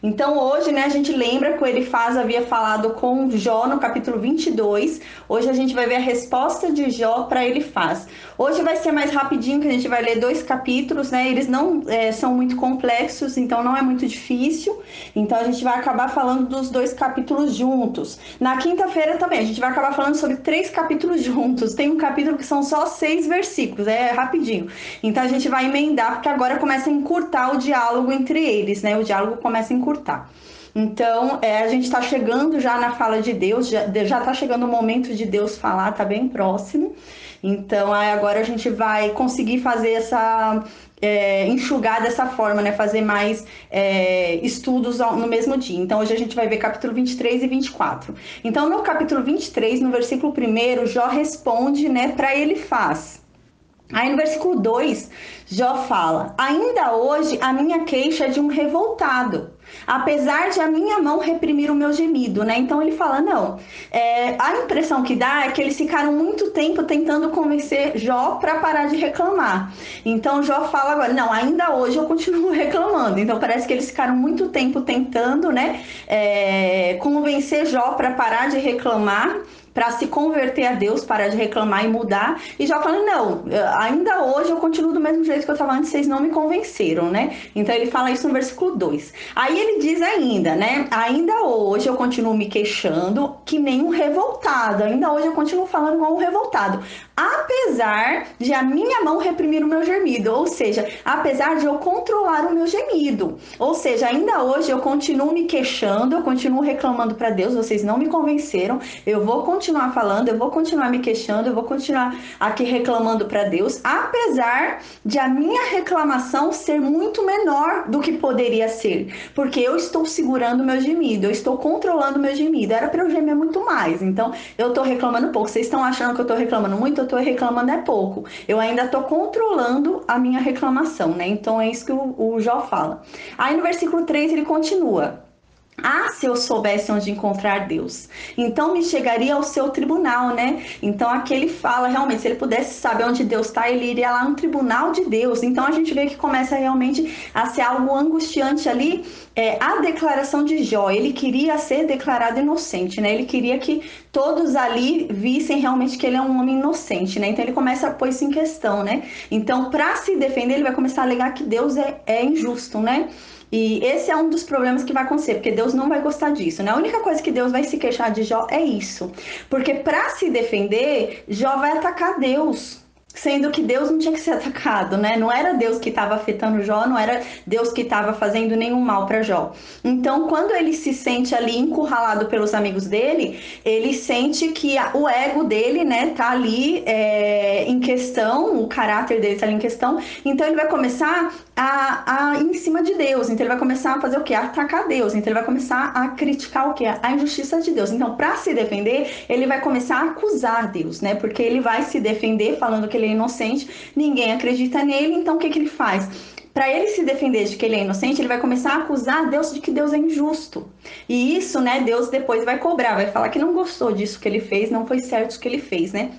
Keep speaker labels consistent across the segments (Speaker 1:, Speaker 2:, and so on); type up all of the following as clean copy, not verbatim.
Speaker 1: Então hoje, né, a gente lembra que o Elifaz havia falado com Jó no capítulo 22. Hoje a gente vai ver a resposta de Jó para Elifaz. Hoje vai ser mais rapidinho, que a gente vai ler dois capítulos, né? Eles não são muito complexos, então não é muito difícil. Então a gente vai acabar falando dos dois capítulos juntos. Na quinta-feira também, a gente vai acabar falando sobre três capítulos juntos. Tem um capítulo que são só 6 versículos, é rapidinho. Então a gente vai emendar, porque agora começa a encurtar o diálogo entre eles, né? O diálogo começa a encurtar. Então, a gente está chegando já na fala de Deus, já está chegando o momento de Deus falar, está bem próximo. Então, agora a gente vai conseguir fazer essa. Enxugar dessa forma, né? Fazer mais estudos no mesmo dia. Então, hoje a gente vai ver capítulo 23 e 24. Então, no capítulo 23, no versículo 1, Jó responde, né, para Elifaz. Aí no versículo 2, Jó fala: ainda hoje a minha queixa é de um revoltado, apesar de a minha mão reprimir o meu gemido, né? Então ele fala: não, a impressão que dá é que eles ficaram muito tempo tentando convencer Jó para parar de reclamar. Então Jó fala agora: não, ainda hoje eu continuo reclamando. Então parece que eles ficaram muito tempo tentando, né, convencer Jó para parar de reclamar, para se converter a Deus, parar de reclamar e mudar. E Jó falando: não, ainda hoje eu continuo do mesmo jeito que eu estava antes, vocês não me convenceram, né? Então ele fala isso no versículo 2. Aí ele diz ainda, né? Ainda hoje eu continuo me queixando que nem um revoltado. Ainda hoje eu continuo falando igual um revoltado. Apesar de a minha mão reprimir o meu gemido, ou seja, apesar de eu controlar o meu gemido. Ou seja, ainda hoje eu continuo me queixando, eu continuo reclamando para Deus, vocês não me convenceram, eu vou continuar falando, eu vou continuar me queixando, eu vou continuar aqui reclamando para Deus, apesar de a minha reclamação ser muito menor do que poderia ser, porque eu estou segurando o meu gemido, eu estou controlando o meu gemido. Era para eu gemer muito mais, então eu estou reclamando pouco. Vocês estão achando que eu estou reclamando muito? Eu estou reclamando é pouco. Eu ainda estou controlando a minha reclamação, né? Então é isso que o Jó fala. Aí no versículo 3 ele continua: ah, se eu soubesse onde encontrar Deus, então me chegaria ao seu tribunal, né? Então aqui ele fala, realmente, se ele pudesse saber onde Deus está, ele iria lá no tribunal de Deus. Então a gente vê que começa realmente a ser algo angustiante ali, a declaração de Jó. Ele queria ser declarado inocente, né? Ele queria que todos ali vissem realmente que ele é um homem inocente, né? Então ele começa a pôr isso em questão, né? Então, para se defender, ele vai começar a alegar que Deus é injusto, né? E esse é um dos problemas que vai acontecer, porque Deus não vai gostar disso, né? A única coisa que Deus vai se queixar de Jó é isso. Porque para se defender, Jó vai atacar Deus, sendo que Deus não tinha que ser atacado, né? Não era Deus que estava afetando Jó, não era Deus que estava fazendo nenhum mal para Jó. Então, quando ele se sente ali encurralado pelos amigos dele, ele sente que o ego dele, né, tá ali em questão, o caráter dele tá ali em questão. Então, ele vai começar a ir em cima de Deus. Então, ele vai começar a fazer o quê? A atacar Deus. Então, ele vai começar a criticar o quê? A injustiça de Deus. Então, para se defender, ele vai começar a acusar Deus, né? Porque ele vai se defender falando que ele é inocente, ninguém acredita nele, então o que ele faz? Para ele se defender de que ele é inocente, ele vai começar a acusar Deus de que Deus é injusto. E isso, né, Deus depois vai cobrar, vai falar que não gostou disso que ele fez, não foi certo o que ele fez, né?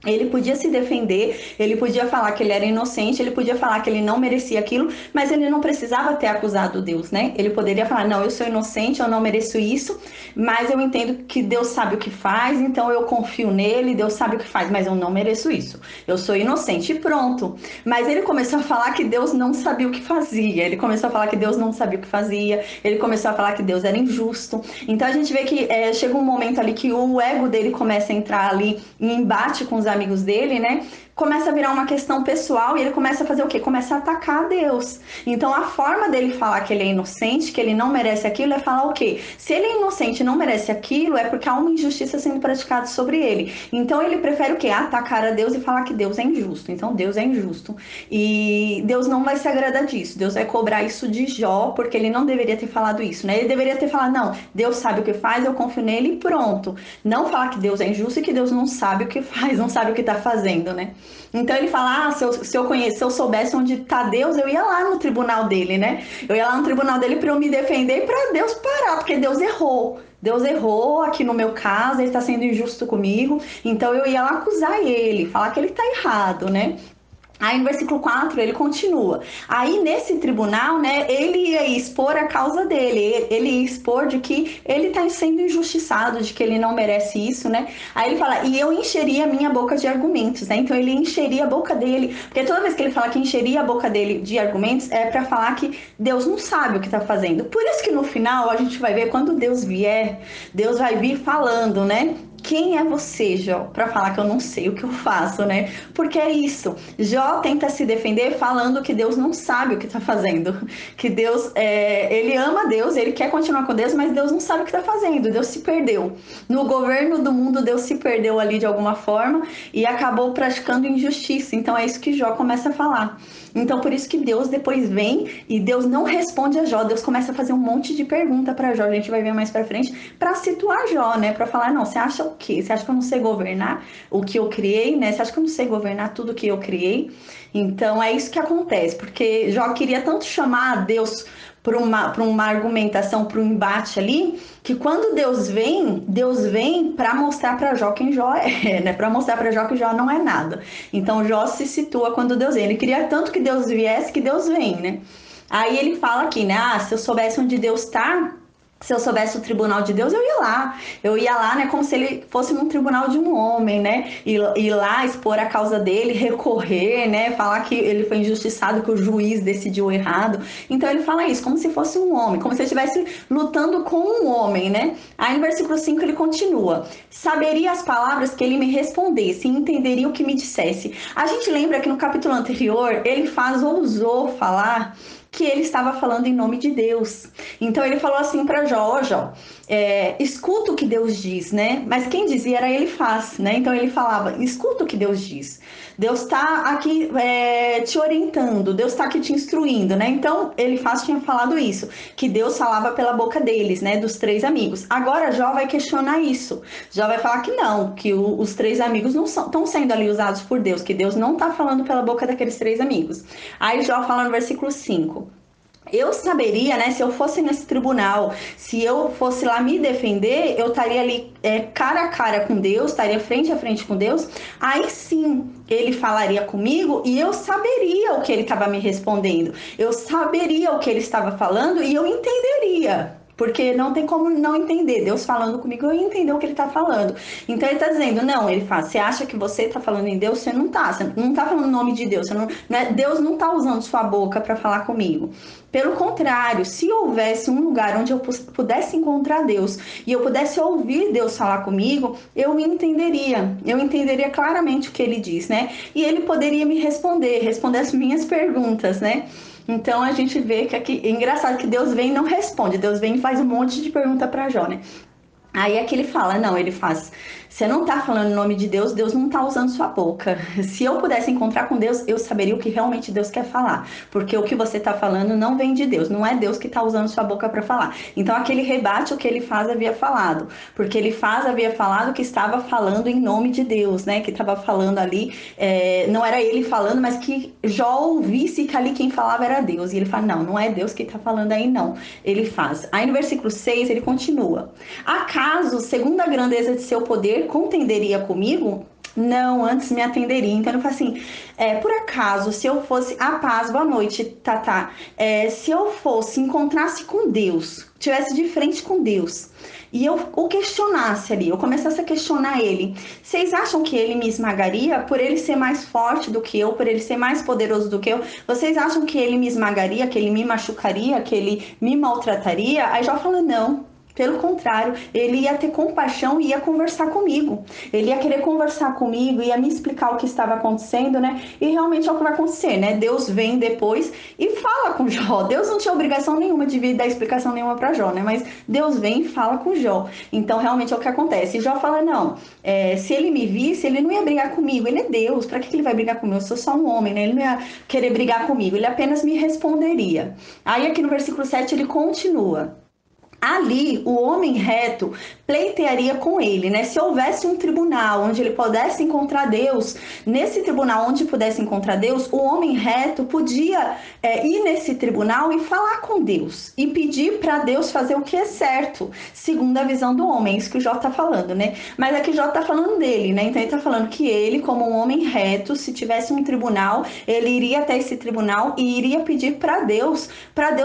Speaker 1: Ele podia se defender, ele podia falar que ele era inocente, ele podia falar que ele não merecia aquilo, mas ele não precisava ter acusado Deus, né? Ele poderia falar: não, eu sou inocente, eu não mereço isso, mas eu entendo que Deus sabe o que faz, então eu confio nele, Deus sabe o que faz, mas eu não mereço isso. Eu sou inocente e pronto. Mas ele começou a falar que Deus não sabia o que fazia, ele começou a falar que Deus não sabia o que fazia, ele começou a falar que Deus era injusto. Então a gente vê que chega um momento ali que o ego dele começa a entrar ali em embate com os amigos dele, né? Começa a virar uma questão pessoal e ele começa a fazer o quê? Começa a atacar Deus. Então a forma dele falar que ele é inocente, que ele não merece aquilo, é falar o quê? Se ele é inocente e não merece aquilo, é porque há uma injustiça sendo praticada sobre ele. Então ele prefere o quê? Atacar a Deus e falar que Deus é injusto. Então Deus é injusto. E Deus não vai se agradar disso. Deus vai cobrar isso de Jó, porque ele não deveria ter falado isso, né? Ele deveria ter falado: não, Deus sabe o que faz, eu confio nele e pronto. Não falar que Deus é injusto e que Deus não sabe o que faz, não sabe o que tá fazendo, né? Então ele fala: ah, se eu soubesse onde tá Deus, eu ia lá no tribunal dele, né? Eu ia lá no tribunal dele para eu me defender e para Deus parar, porque Deus errou. Deus errou aqui no meu caso, ele está sendo injusto comigo, então eu ia lá acusar ele, falar que ele tá errado, né? Aí no versículo 4 ele continua. Aí nesse tribunal, né, ele ia expor a causa dele, ele ia expor de que ele está sendo injustiçado, de que ele não merece isso, né? Aí ele fala, e eu encheria a minha boca de argumentos, né? Então ele encheria a boca dele, porque toda vez que ele fala que encheria a boca dele de argumentos, é para falar que Deus não sabe o que está fazendo. Por isso que no final a gente vai ver, quando Deus vier, Deus vai vir falando, né? Quem é você, Jó, para falar que eu não sei o que eu faço, né? Porque é isso. Jó tenta se defender falando que Deus não sabe o que está fazendo, que Deus, ele ama Deus, ele quer continuar com Deus, mas Deus não sabe o que está fazendo. Deus se perdeu no governo do mundo. Deus se perdeu ali de alguma forma e acabou praticando injustiça. Então é isso que Jó começa a falar. Então por isso que Deus depois vem e Deus não responde a Jó. Deus começa a fazer um monte de pergunta para Jó. A gente vai ver mais para frente para situar Jó, né? Para falar, não, você acha o quê? Você acha que eu não sei governar o que eu criei, né? Você acha que eu não sei governar tudo que eu criei? Então é isso que acontece, porque Jó queria tanto chamar a Deus para uma argumentação, para um embate ali, que quando Deus vem para mostrar para Jó quem Jó é, né? Para mostrar para Jó que Jó não é nada. Então Jó se situa quando Deus vem. Ele queria tanto que Deus viesse que Deus vem, né? Aí ele fala aqui, né? Ah, se eu soubesse onde Deus está, se eu soubesse o tribunal de Deus, eu ia lá. Eu ia lá, né, como se ele fosse num tribunal de um homem, né? Ir lá expor a causa dele, recorrer, né? Falar que ele foi injustiçado, que o juiz decidiu errado. Então ele fala isso, como se fosse um homem, como se ele estivesse lutando com um homem, né? Aí no versículo 5 ele continua: saberia as palavras que ele me respondesse e entenderia o que me dissesse. A gente lembra que no capítulo anterior ele ousou falar que ele estava falando em nome de Deus. Então ele falou assim para Jó, ó Jó, escuta o que Deus diz, né? Mas quem dizia era Elifaz, né? Então ele falava, escuta o que Deus diz. Deus está aqui te orientando, Deus está aqui te instruindo, né? Então Elifaz tinha falado isso, que Deus falava pela boca deles, né? Dos três amigos. Agora Jó vai questionar isso. Jó vai falar que não, que os três amigos não estão sendo ali usados por Deus, que Deus não está falando pela boca daqueles três amigos. Aí Jó fala no versículo 5. Eu saberia, né, se eu fosse nesse tribunal, se eu fosse lá me defender, eu estaria ali cara a cara com Deus, estaria frente a frente com Deus, aí sim ele falaria comigo e eu saberia o que ele estava me respondendo, eu saberia o que ele estava falando e eu entenderia. Porque não tem como não entender. Deus falando comigo, eu ia entender o que ele está falando. Então ele está dizendo, não, ele fala, você acha que você está falando em Deus? Você não está falando o nome de Deus. Deus não está usando sua boca para falar comigo. Pelo contrário, se houvesse um lugar onde eu pudesse encontrar Deus e eu pudesse ouvir Deus falar comigo, eu entenderia claramente o que ele diz, né? E ele poderia me responder as minhas perguntas, né? Então a gente vê que aqui é engraçado que Deus vem e não responde, Deus vem e faz um monte de pergunta para Jó, né? Aí é que ele fala, não, ele faz, você não tá falando em nome de Deus, Deus não tá usando sua boca. Se eu pudesse encontrar com Deus, eu saberia o que realmente Deus quer falar. Porque o que você tá falando não vem de Deus, não é Deus que tá usando sua boca para falar. Então aquele rebate o que ele faz havia falado. Porque ele havia falado que estava falando em nome de Deus, né? Que estava falando ali, não era ele falando, mas que Jó ouvisse que ali quem falava era Deus. E ele fala, não é Deus que tá falando aí não. Ele faz. Aí no versículo 6 ele continua. Acaso, segundo a grandeza de seu poder, contenderia comigo? Não, antes me atenderia. Então ele fala assim, por acaso, se eu fosse a paz, boa noite, Tatá, se eu encontrasse com Deus, tivesse de frente com Deus, e eu o questionasse ali, eu começasse a questionar ele, vocês acham que ele me esmagaria por ele ser mais forte do que eu, por ele ser mais poderoso do que eu? Vocês acham que ele me esmagaria, que ele me machucaria, que ele me maltrataria? Aí Jó fala, não. Pelo contrário, ele ia ter compaixão e ia conversar comigo. Ele ia querer conversar comigo, ia me explicar o que estava acontecendo, né? E realmente é o que vai acontecer, né? Deus vem depois e fala com Jó. Deus não tinha obrigação nenhuma de vir dar explicação nenhuma para Jó, né? Mas Deus vem e fala com Jó. Então, realmente é o que acontece. E Jó fala, não, se ele me visse, ele não ia brigar comigo. Ele é Deus, para que ele vai brigar comigo? Eu sou só um homem, né? Ele não ia querer brigar comigo. Ele apenas me responderia. Aí, aqui no versículo 7, ele continua. Ali, o homem reto pleitearia com ele, né? Se houvesse um tribunal onde ele pudesse encontrar Deus, nesse tribunal onde pudesse encontrar Deus, o homem reto podia ir nesse tribunal e falar com Deus e pedir para Deus fazer o que é certo, segundo a visão do homem. É isso que o Jó está falando, né? Mas aqui o Jó está falando dele, né? Então ele está falando que ele, como um homem reto, se tivesse um tribunal, ele iria até esse tribunal e iria pedir para Deus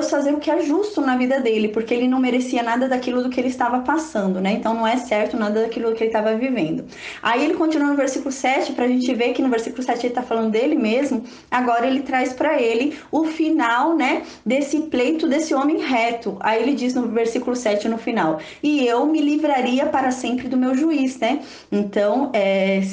Speaker 1: fazer o que é justo na vida dele, porque ele não merecia nada daquilo do que ele estava passando, né? Então não é certo nada daquilo que ele estava vivendo. Aí ele continua no versículo 7, para a gente ver que no versículo 7 ele está falando dele mesmo. Agora ele traz para ele o final, né, desse pleito desse homem reto. Aí ele diz no versículo 7 no final: e eu me livraria para sempre do meu juiz, né? Então,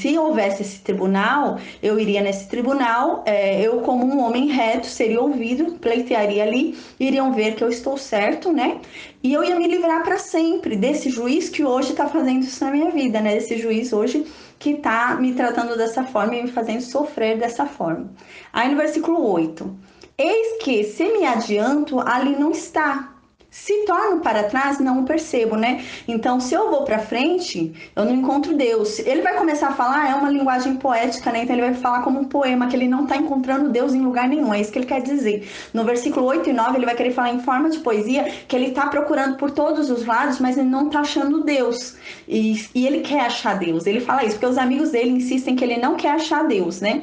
Speaker 1: se houvesse esse tribunal, eu iria nesse tribunal, eu como um homem reto seria ouvido, pleitearia ali, iriam ver que eu estou certo, né? E eu ia me livrar para sempre desse juiz que hoje está fazendo isso na minha vida, né? Esse juiz hoje que está me tratando dessa forma e me fazendo sofrer dessa forma. Aí no versículo 8: eis que se me adianto, ali não está. Se torno para trás, não o percebo, né? Então, se eu vou para frente, eu não encontro Deus. Ele vai começar a falar, é uma linguagem poética, né? Então, ele vai falar como um poema, que ele não está encontrando Deus em lugar nenhum. É isso que ele quer dizer. No versículo 8 e 9, ele vai querer falar em forma de poesia, que ele está procurando por todos os lados, mas ele não está achando Deus. E ele quer achar Deus. Ele fala isso, porque os amigos dele insistem que ele não quer achar Deus, né?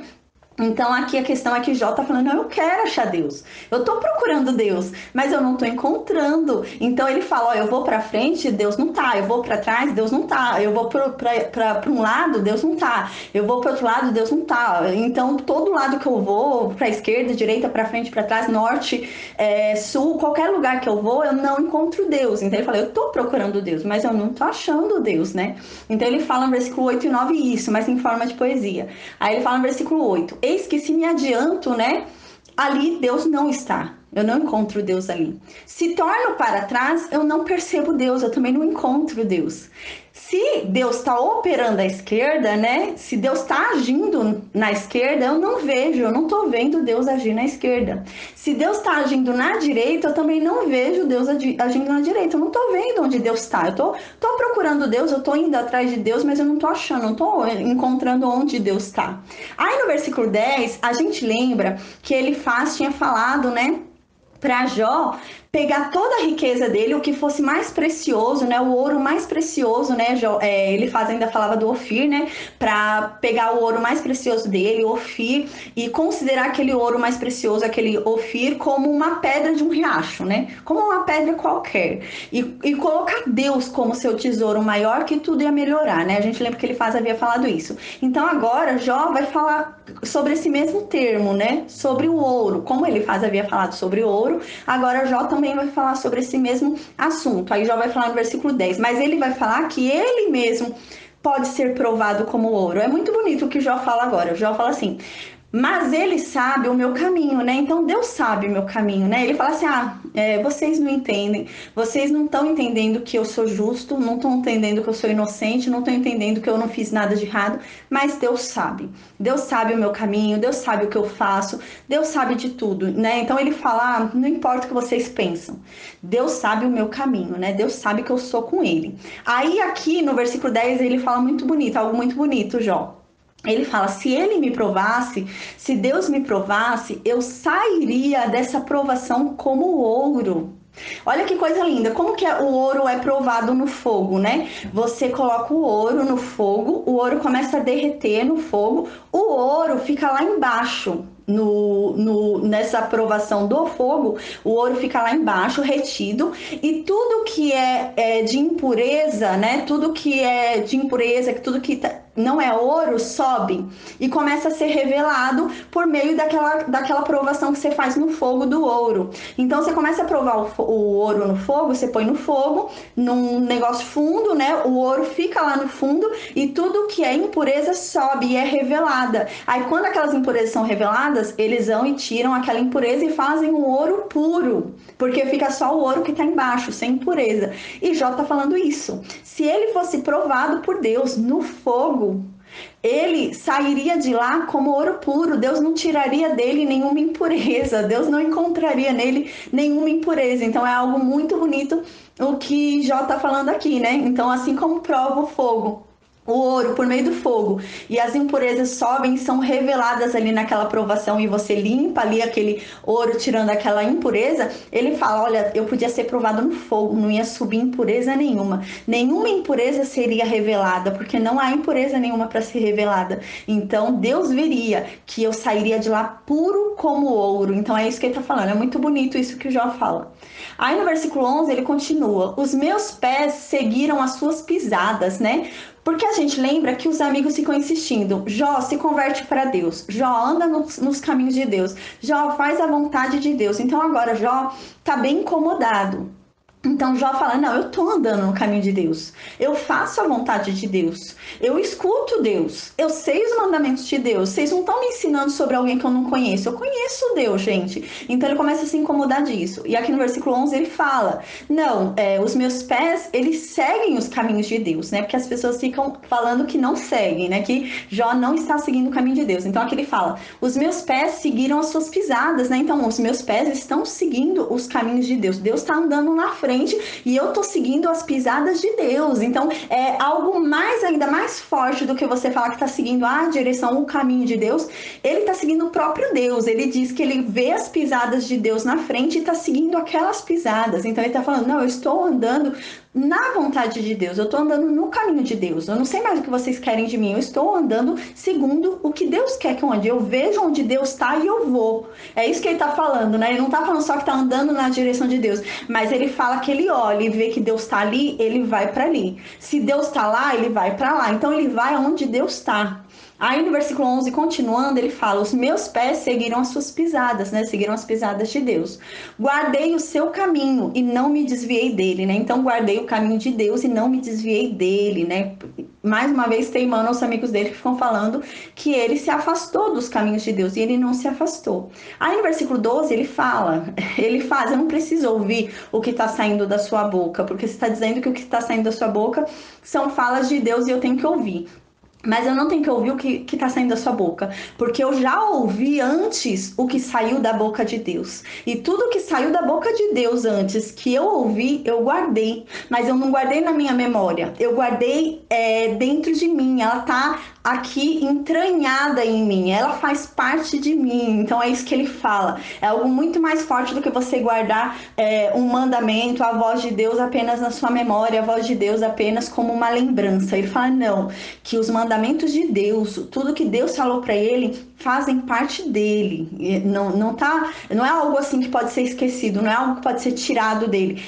Speaker 1: Então aqui a questão é que Jó tá falando, não, eu quero achar Deus, eu tô procurando Deus, mas eu não tô encontrando. Então ele fala, ó, eu vou pra frente, Deus não tá, eu vou pra trás, Deus não tá, eu vou pra um lado, Deus não tá, eu vou pro outro lado, Deus não tá. Então todo lado que eu vou, pra esquerda, direita, pra frente, pra trás, norte, sul, qualquer lugar que eu vou, eu não encontro Deus. Então ele fala, eu tô procurando Deus, mas eu não tô achando Deus, né? Então ele fala no versículo 8 e 9 isso, mas em forma de poesia. Aí ele fala no versículo 8, eis que se me adianto, né? Ali Deus não está. Eu não encontro Deus ali. Se torno para trás, eu não percebo Deus. Eu também não encontro Deus. Se Deus está operando à esquerda, né? Se Deus está agindo na esquerda, eu não vejo. Eu não estou vendo Deus agir na esquerda. Se Deus está agindo na direita, eu também não vejo Deus agindo na direita. Eu não estou vendo onde Deus está. Eu tô procurando Deus, eu estou indo atrás de Deus, mas eu não estou achando, não estou encontrando onde Deus está. Aí no versículo 10, a gente lembra que tinha falado, né? Para Jó pegar toda a riqueza dele, o que fosse mais precioso, né, o ouro mais precioso, né, ele ainda falava do Ofir, né, para pegar o ouro mais precioso dele, o Ofir, e considerar aquele ouro mais precioso, aquele Ofir, como uma pedra de um riacho, né, como uma pedra qualquer, e colocar Deus como seu tesouro maior, que tudo ia melhorar, né, a gente lembra que ele havia falado isso. Então agora Jó vai falar sobre esse mesmo termo, né, sobre o ouro, como ele havia falado sobre o ouro, agora Jó também vai falar sobre esse mesmo assunto. Aí Jó vai falar no versículo 10, mas ele vai falar que ele mesmo pode ser provado como ouro. É muito bonito o que Jó fala agora. Jó fala assim, mas ele sabe o meu caminho, né? Então Deus sabe o meu caminho, né? Ele fala assim, vocês não entendem, vocês não estão entendendo que eu sou justo, não estão entendendo que eu sou inocente, não estão entendendo que eu não fiz nada de errado, mas Deus sabe o meu caminho, Deus sabe o que eu faço, Deus sabe de tudo, né? Então ele fala, não importa o que vocês pensam, Deus sabe o meu caminho, né? Deus sabe que eu sou com ele. Aí aqui no versículo 10 ele fala muito bonito, algo muito bonito, Jó. Ele fala, se ele me provasse, se Deus me provasse, eu sairia dessa provação como ouro. Olha que coisa linda, como que o ouro é provado no fogo, né? Você coloca o ouro no fogo, o ouro começa a derreter no fogo, o ouro fica lá embaixo. Nessa provação do fogo, o ouro fica lá embaixo, retido, e tudo que é de impureza, né? Tudo que é de impureza, tudo que não é ouro, sobe e começa a ser revelado por meio daquela provação que você faz no fogo do ouro. Então você começa a provar o ouro no fogo, você põe no fogo, num negócio fundo, né? O ouro fica lá no fundo e tudo que é impureza sobe e é revelada. Aí quando aquelas impurezas são reveladas, eles vão e tiram aquela impureza e fazem o ouro puro, porque fica só o ouro que está embaixo, sem impureza. E Jó está falando isso. Se ele fosse provado por Deus no fogo, Ele sairia de lá como ouro puro. Deus não tiraria dele nenhuma impureza. Deus não encontraria nele nenhuma impureza. Então é algo muito bonito o que Jó está falando aqui, né? Então, assim como prova o fogo, o ouro por meio do fogo, e as impurezas sobem e são reveladas ali naquela provação, e você limpa ali aquele ouro tirando aquela impureza, ele fala, olha, eu podia ser provado no fogo, não ia subir impureza nenhuma impureza seria revelada, porque não há impureza nenhuma para ser revelada. Então Deus veria que eu sairia de lá puro como ouro. Então é isso que ele está falando, é muito bonito isso que o Jó fala. Aí no versículo 11 ele continua, os meus pés seguiram as suas pisadas, né? Porque a gente lembra que os amigos ficam insistindo, Jó, se converte para Deus, Jó, anda nos caminhos de Deus, Jó, faz a vontade de Deus. Então agora Jó tá bem incomodado. Então Jó fala, não, eu tô andando no caminho de Deus, eu faço a vontade de Deus, eu escuto Deus, eu sei os mandamentos de Deus, vocês não estão me ensinando sobre alguém que eu não conheço, eu conheço Deus, gente. Então ele começa a se incomodar disso. E aqui no versículo 11 ele fala, não, os meus pés, eles seguem os caminhos de Deus, né? Porque as pessoas ficam falando que não seguem, né? Que Jó não está seguindo o caminho de Deus. Então aqui ele fala, os meus pés seguiram as suas pisadas, né? Então os meus pés estão seguindo os caminhos de Deus, Deus está andando na frente e eu tô seguindo as pisadas de Deus. Então é algo mais, ainda mais forte do que você falar que tá seguindo a direção, o caminho de Deus. Ele tá seguindo o próprio Deus. Ele diz que ele vê as pisadas de Deus na frente e tá seguindo aquelas pisadas. Então ele tá falando, não, eu estou andando na vontade de Deus, eu estou andando no caminho de Deus, eu não sei mais o que vocês querem de mim, eu estou andando segundo o que Deus quer que eu ande, eu vejo onde Deus está e eu vou. É isso que ele está falando, né? Ele não está falando só que está andando na direção de Deus, mas ele fala que ele olha e vê que Deus está ali, ele vai para ali. Se Deus está lá, ele vai para lá, então ele vai aonde Deus está. Aí no versículo 11, continuando, ele fala, os meus pés seguiram as suas pisadas, né? Seguiram as pisadas de Deus. Guardei o seu caminho e não me desviei dele, né? Então guardei o caminho de Deus e não me desviei dele, né? Mais uma vez teimando aos amigos dele que ficam falando que ele se afastou dos caminhos de Deus e ele não se afastou. Aí no versículo 12 ele fala, ele faz, eu não preciso ouvir o que está saindo da sua boca, porque você está dizendo que o que está saindo da sua boca são falas de Deus e eu tenho que ouvir. Mas eu não tenho que ouvir o que está saindo da sua boca, porque eu já ouvi antes o que saiu da boca de Deus. E tudo que saiu da boca de Deus antes que eu ouvi, eu guardei. Mas eu não guardei na minha memória, eu guardei dentro de mim. Ela está aqui entranhada em mim, ela faz parte de mim. Então é isso que ele fala. É algo muito mais forte do que você guardar um mandamento, a voz de Deus apenas na sua memória, a voz de Deus apenas como uma lembrança. Ele fala, não, que os mandamentos de Deus, tudo que Deus falou para ele, fazem parte dele. Não é algo assim que pode ser esquecido, não é algo que pode ser tirado dele.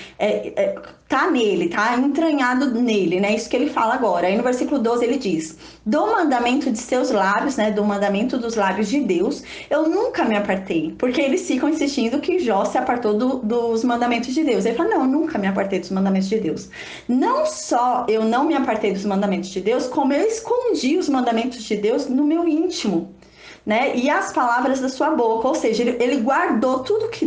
Speaker 1: Tá nele, tá entranhado nele, né? Isso que ele fala agora. Aí no versículo 12 ele diz, do mandamento de seus lábios, né? Do mandamento dos lábios de Deus, eu nunca me apartei. Porque eles ficam insistindo que Jó se apartou dos mandamentos de Deus. Ele fala, não, eu nunca me apartei dos mandamentos de Deus. Não só eu não me apartei dos mandamentos de Deus, como eu escondi os mandamentos de Deus no meu íntimo, né? E as palavras da sua boca, ou seja, ele guardou tudo que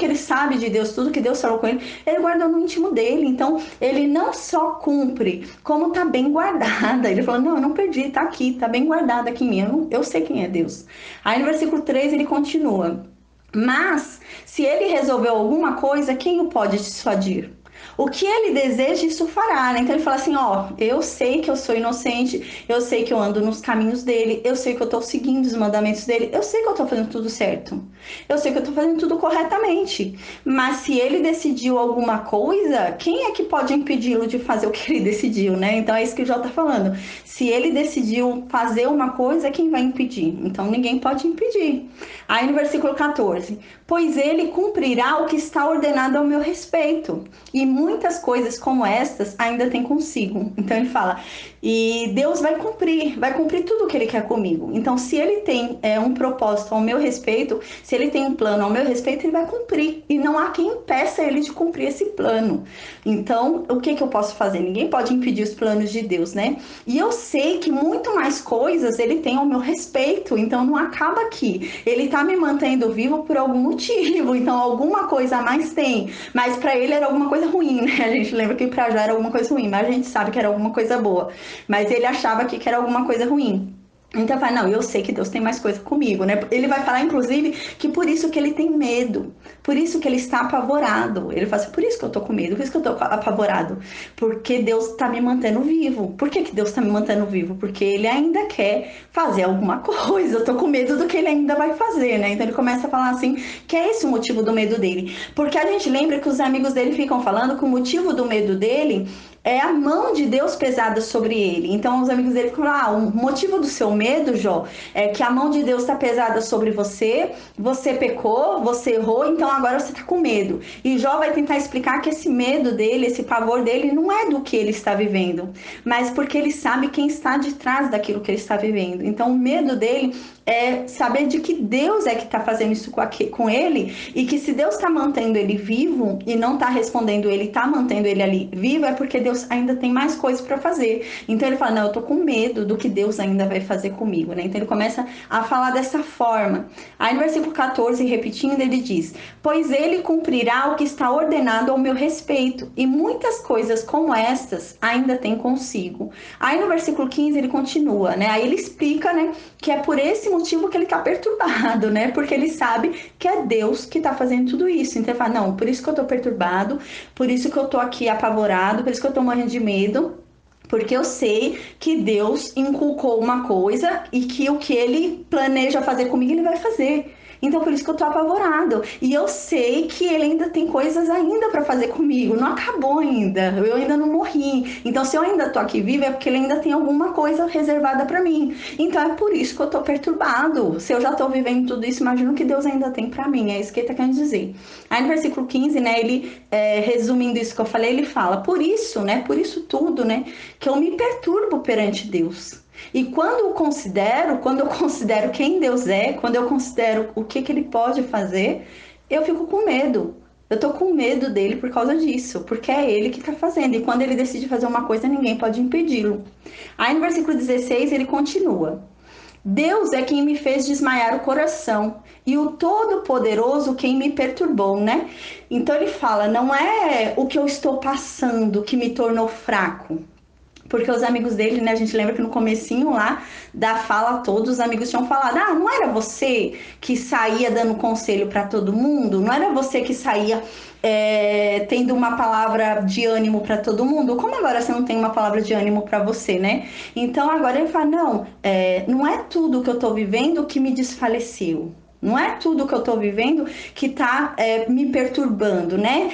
Speaker 1: ele sabe de Deus, tudo que Deus falou com ele guardou no íntimo dele. Então ele não só cumpre, como tá bem guardada. Ele falou, não, eu não perdi, tá aqui, tá bem guardada aqui em mim, eu sei quem é Deus. Aí no versículo 3 ele continua, mas se ele resolveu alguma coisa, quem o pode dissuadir? O que ele deseja, isso fará, né? Então ele fala assim, ó, eu sei que eu sou inocente, eu sei que eu ando nos caminhos dele, eu sei que eu tô seguindo os mandamentos dele, eu sei que eu tô fazendo tudo certo, eu sei que eu tô fazendo tudo corretamente, mas se ele decidiu alguma coisa, quem é que pode impedi-lo de fazer o que ele decidiu, né? Então é isso que o Jó tá falando. Se ele decidiu fazer uma coisa, quem vai impedir? Então ninguém pode impedir. Aí no versículo 14, pois ele cumprirá o que está ordenado ao meu respeito, e muitas coisas como estas ainda tem consigo. Então ele fala, e Deus vai cumprir tudo o que ele quer comigo. Então se ele tem um propósito ao meu respeito, se ele tem um plano ao meu respeito, ele vai cumprir, e não há quem impeça ele de cumprir esse plano. Então o que eu posso fazer? Ninguém pode impedir os planos de Deus, né? E eu sei que muito mais coisas ele tem ao meu respeito, então não acaba aqui. Ele tá me mantendo vivo por algum motivo, então alguma coisa a mais tem, mas para ele era alguma coisa ruim, ruim, né? A gente lembra que para Jó era alguma coisa ruim, mas a gente sabe que era alguma coisa boa. Mas ele achava que era alguma coisa ruim. Então vai, não, eu sei que Deus tem mais coisa comigo, né? Ele vai falar, inclusive, que por isso que ele tem medo, por isso que ele está apavorado. Ele fala assim, por isso que eu tô com medo, por isso que eu tô apavorado, porque Deus está me mantendo vivo. Por que que Deus está me mantendo vivo? Porque ele ainda quer fazer alguma coisa, eu tô com medo do que ele ainda vai fazer, né? Então ele começa a falar assim, que é esse o motivo do medo dele. Porque a gente lembra que os amigos dele ficam falando que o motivo do medo dele é a mão de Deus pesada sobre ele. Então os amigos dele falam, o motivo do seu medo, Jó, é que a mão de Deus está pesada sobre você, você pecou, você errou, então agora você está com medo. E Jó vai tentar explicar que esse medo dele, esse pavor dele, não é do que ele está vivendo, mas porque ele sabe quem está de trás daquilo que ele está vivendo. Então o medo dele é saber de que Deus é que está fazendo isso com ele, e que se Deus está mantendo ele vivo e não está respondendo ele, está mantendo ele ali vivo, é porque Deus ainda tem mais coisas para fazer. Então ele fala, não, eu tô com medo do que Deus ainda vai fazer comigo, né? Então ele começa a falar dessa forma. Aí no versículo 14, repetindo, ele diz, pois ele cumprirá o que está ordenado ao meu respeito, e muitas coisas como estas ainda tem consigo. Aí no versículo 15 ele continua, né? Aí ele explica, né, que é por esse motivo que ele tá perturbado, né? Porque ele sabe que é Deus que tá fazendo tudo isso. Então ele fala, não, por isso que eu tô perturbado, por isso que eu tô aqui apavorado, por isso que eu tô morrendo de medo, porque eu sei que Deus inculcou uma coisa e que o que ele planeja fazer comigo, ele vai fazer. Então por isso que eu tô apavorado. E eu sei que ele ainda tem coisas ainda para fazer comigo. Não acabou ainda. Eu ainda não morri. Então se eu ainda tô aqui viva é porque ele ainda tem alguma coisa reservada para mim. Então é por isso que eu tô perturbado. Se eu já tô vivendo tudo isso, imagino que Deus ainda tem para mim. É isso que ele tá querendo dizer. Aí no versículo 15, né, ele resumindo isso que eu falei, ele fala, por isso, né, por isso tudo, né, que eu me perturbo perante Deus. E quando eu considero quem Deus é, quando eu considero o que ele pode fazer, eu fico com medo. Eu tô com medo dele por causa disso, porque é ele que tá fazendo. E quando ele decide fazer uma coisa, ninguém pode impedi-lo. Aí no versículo 16 ele continua. Deus é quem me fez desmaiar o coração, e o Todo-Poderoso quem me perturbou, né? Então ele fala, não é o que eu estou passando que me tornou fraco. Porque os amigos dele, né, a gente lembra que no comecinho lá da fala todos os amigos tinham falado, ah, não era você que saía dando conselho para todo mundo? Não era você que saía tendo uma palavra de ânimo para todo mundo? Como agora você não tem uma palavra de ânimo para você, né? Então agora ele fala, não, não é tudo que eu tô vivendo que me desfaleceu. Não é tudo que eu tô vivendo que tá me perturbando, né?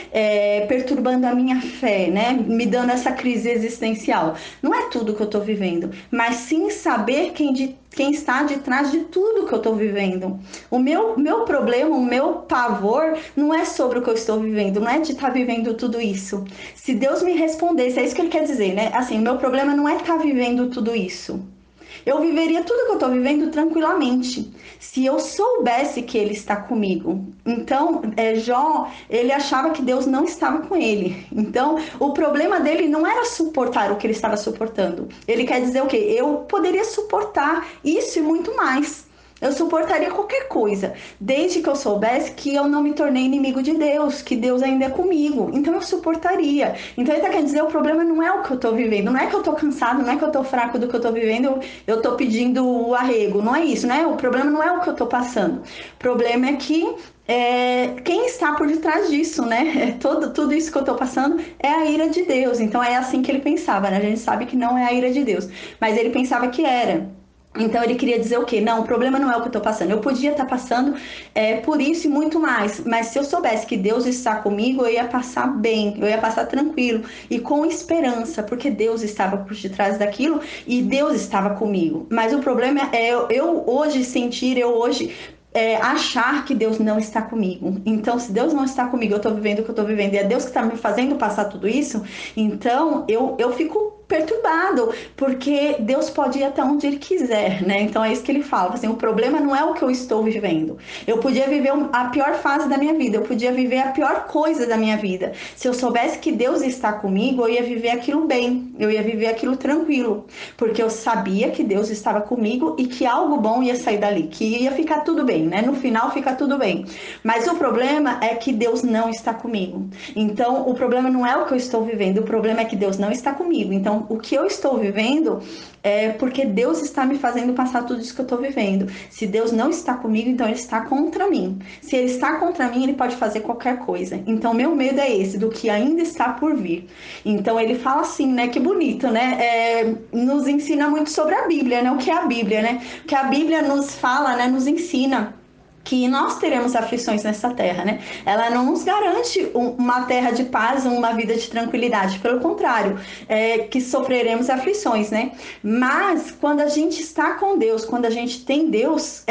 Speaker 1: Perturbando a minha fé, né? Me dando essa crise existencial. Não é tudo que eu tô vivendo, mas sim saber quem está de trás de tudo que eu tô vivendo. O meu problema, o meu pavor não é sobre o que eu estou vivendo, não é de estar vivendo tudo isso. Se Deus me respondesse, é isso que ele quer dizer, né? Assim, o meu problema não é estar vivendo tudo isso. Eu viveria tudo que eu estou vivendo tranquilamente, se eu soubesse que ele está comigo. Então, Jó, ele achava que Deus não estava com ele. Então, o problema dele não era suportar o que ele estava suportando. Ele quer dizer o quê? Eu poderia suportar isso e muito mais. Eu suportaria qualquer coisa, desde que eu soubesse que eu não me tornei inimigo de Deus, que Deus ainda é comigo. Então eu suportaria. Então ele tá querendo dizer, o problema não é o que eu tô vivendo, não é que eu tô cansado, não é que eu tô fraco do que eu tô vivendo, eu tô pedindo o arrego, não é isso, né? O problema não é o que eu tô passando. O problema é que quem está por detrás disso, né? Tudo isso que eu tô passando é a ira de Deus. Então é assim que ele pensava, né? A gente sabe que não é a ira de Deus, mas ele pensava que era. Então ele queria dizer o quê? Não, o problema não é o que eu tô passando. Eu podia estar passando por isso e muito mais. Mas se eu soubesse que Deus está comigo, eu ia passar bem, eu ia passar tranquilo e com esperança, porque Deus estava por detrás daquilo e Deus estava comigo. Mas o problema é eu hoje sentir, eu hoje achar que Deus não está comigo. Então, se Deus não está comigo, eu tô vivendo o que eu tô vivendo e é Deus que está me fazendo passar tudo isso, então eu fico perturbado, porque Deus pode ir até onde Ele quiser, né? Então é isso que ele fala, assim, o problema não é o que eu estou vivendo. Eu podia viver a pior fase da minha vida, eu podia viver a pior coisa da minha vida. Se eu soubesse que Deus está comigo, eu ia viver aquilo bem, eu ia viver aquilo tranquilo, porque eu sabia que Deus estava comigo e que algo bom ia sair dali, que ia ficar tudo bem, né? No final fica tudo bem. Mas o problema é que Deus não está comigo. Então, o problema não é o que eu estou vivendo, o problema é que Deus não está comigo. Então, o que eu estou vivendo é porque Deus está me fazendo passar tudo isso que eu estou vivendo. Se Deus não está comigo, então Ele está contra mim. Se Ele está contra mim, Ele pode fazer qualquer coisa. Então, meu medo é esse, do que ainda está por vir. Então, ele fala assim, né? Que bonito, né? Nos ensina muito sobre a Bíblia, né? O que é a Bíblia, né? O que a Bíblia nos fala, né? Nos ensina que nós teremos aflições nessa terra, né? Ela não nos garante uma terra de paz, uma vida de tranquilidade. Pelo contrário, que sofreremos aflições, né? Mas quando a gente está com Deus, quando a gente tem Deus,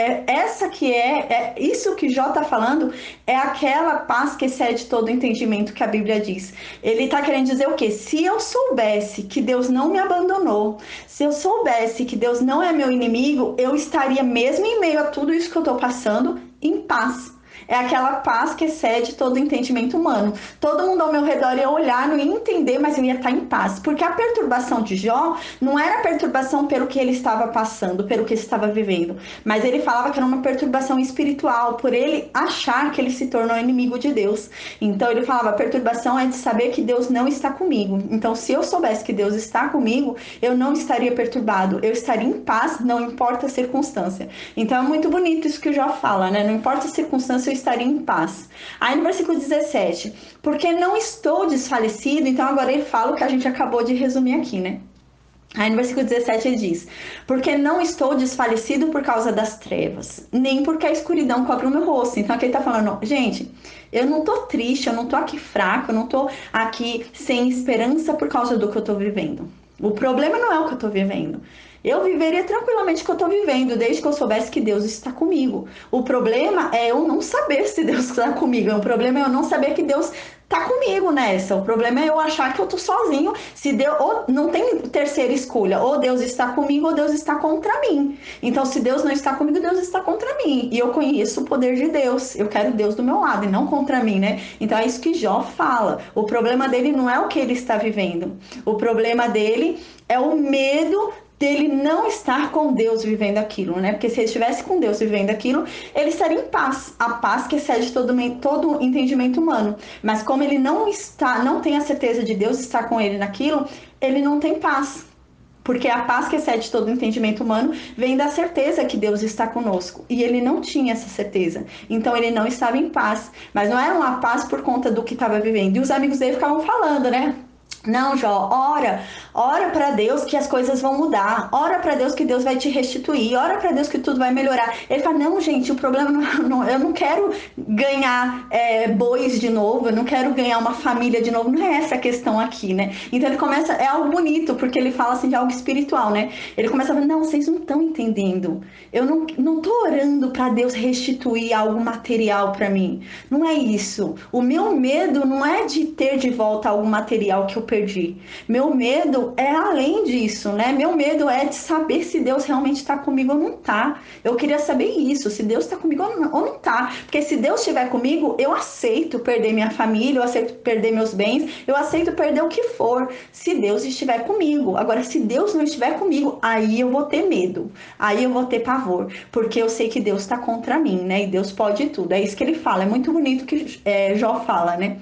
Speaker 1: isso que Jó está falando, é aquela paz que excede todo o entendimento que a Bíblia diz. Ele está querendo dizer o quê? Se eu soubesse que Deus não me abandonou, se eu soubesse que Deus não é meu inimigo, eu estaria mesmo em meio a tudo isso que eu estou passando, em paz. É aquela paz que excede todo o entendimento humano. Todo mundo ao meu redor ia olhar, não ia entender, mas eu ia estar em paz. Porque a perturbação de Jó não era perturbação pelo que ele estava passando, pelo que ele estava vivendo. Mas ele falava que era uma perturbação espiritual, por ele achar que ele se tornou inimigo de Deus. Então ele falava, a perturbação é de saber que Deus não está comigo. Então se eu soubesse que Deus está comigo, eu não estaria perturbado. Eu estaria em paz, não importa a circunstância. Então é muito bonito isso que o Jó fala, né? Não importa a circunstância, eu estaria em paz. Aí no versículo 17, porque não estou desfalecido, então agora ele fala o que a gente acabou de resumir aqui, né? Aí no versículo 17 ele diz, porque não estou desfalecido por causa das trevas, nem porque a escuridão cobre o meu rosto. Então aqui ele tá falando, gente, eu não tô triste, eu não tô aqui fraco, eu não tô aqui sem esperança por causa do que eu tô vivendo. O problema não é o que eu tô vivendo. Eu viveria tranquilamente o que eu estou vivendo, desde que eu soubesse que Deus está comigo. O problema é eu não saber se Deus está comigo. O problema é eu não saber que Deus está comigo nessa. O problema é eu achar que eu estou sozinho. Se Deus, ou não tem terceira escolha. Ou Deus está comigo ou Deus está contra mim. Então, se Deus não está comigo, Deus está contra mim. E eu conheço o poder de Deus. Eu quero Deus do meu lado e não contra mim, né? Então, é isso que Jó fala. O problema dele não é o que ele está vivendo. O problema dele é o medo dele não estar com Deus vivendo aquilo, né? Porque se ele estivesse com Deus vivendo aquilo, ele estaria em paz, a paz que excede todo entendimento humano. Mas como ele não tem a certeza de Deus estar com ele naquilo, ele não tem paz. Porque a paz que excede todo entendimento humano vem da certeza que Deus está conosco. E ele não tinha essa certeza. Então ele não estava em paz. Mas não era uma paz por conta do que estava vivendo. E os amigos dele ficavam falando, né? Não, Jó, ora para Deus que as coisas vão mudar, ora para Deus que Deus vai te restituir, ora para Deus que tudo vai melhorar. Ele fala, não, gente, o problema eu não quero ganhar bois de novo, eu não quero ganhar uma família de novo, não é essa a questão aqui, né? Então ele começa, é algo bonito, porque ele fala assim de algo espiritual, né? Ele começa a falar, não, vocês não estão entendendo, eu não tô orando para Deus restituir algo material para mim, não é isso. O meu medo não é de ter de volta algo material que eu perdi. Meu medo é além disso, né? Meu medo é de saber se Deus realmente está comigo ou não tá. Eu queria saber isso, se Deus está comigo ou não tá. Porque se Deus estiver comigo, eu aceito perder minha família, eu aceito perder meus bens, eu aceito perder o que for, se Deus estiver comigo. Agora, se Deus não estiver comigo, aí eu vou ter medo, aí eu vou ter pavor, porque eu sei que Deus está contra mim, né? E Deus pode tudo. É isso que ele fala. É muito bonito que Jó fala, né?